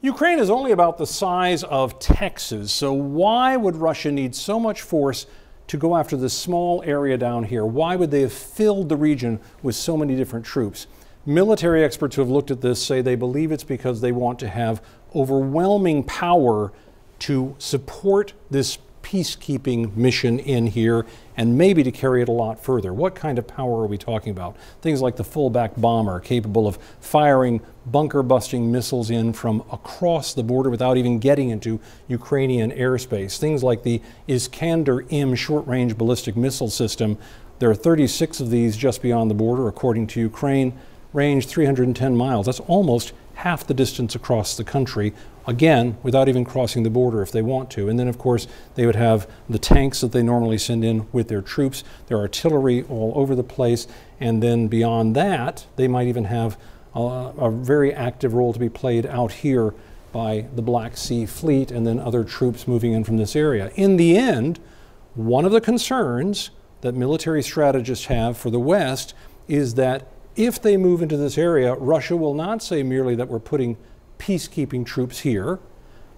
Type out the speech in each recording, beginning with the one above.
Ukraine is only about the size of Texas, so why would Russia need so much force to go after this small area down here? Why would they have filled the region with so many different troops? Military experts who have looked at this say they believe it's because they want to have overwhelming power to support this peacekeeping mission in here and maybe to carry it a lot further. What kind of power are we talking about? Things like the fullback bomber capable of firing bunker-busting missiles in from across the border without even getting into Ukrainian airspace. Things like the Iskander-M short-range ballistic missile system. There are 36 of these just beyond the border, according to Ukraine, range 310 miles. That's almost half the distance across the country, again, without even crossing the border if they want to. And then, of course, they would have the tanks that they normally send in with their troops, their artillery all over the place, and then beyond that, they might even have a very active role to be played out here by the Black Sea Fleet and then other troops moving in from this area. In the end, one of the concerns that military strategists have for the West is that if they move into this area, Russia will not say merely that we're putting peacekeeping troops here,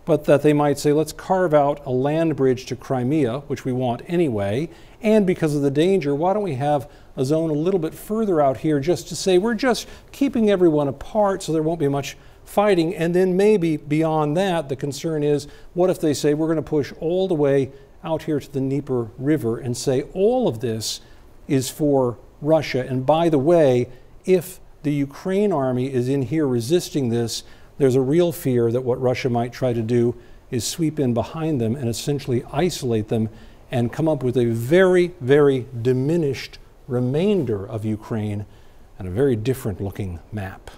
but that they might say, let's carve out a land bridge to Crimea, which we want anyway, and because of the danger, why don't we have a zone a little bit further out here just to say we're just keeping everyone apart so there won't be much fighting. And then maybe beyond that, the concern is, what if they say we're going to push all the way out here to the Dnieper River and say all of this is for Russia, and by the way, if the Ukraine army is in here resisting this, there's a real fear that what Russia might try to do is sweep in behind them and essentially isolate them and come up with a very, very diminished remainder of Ukraine and a very different looking map.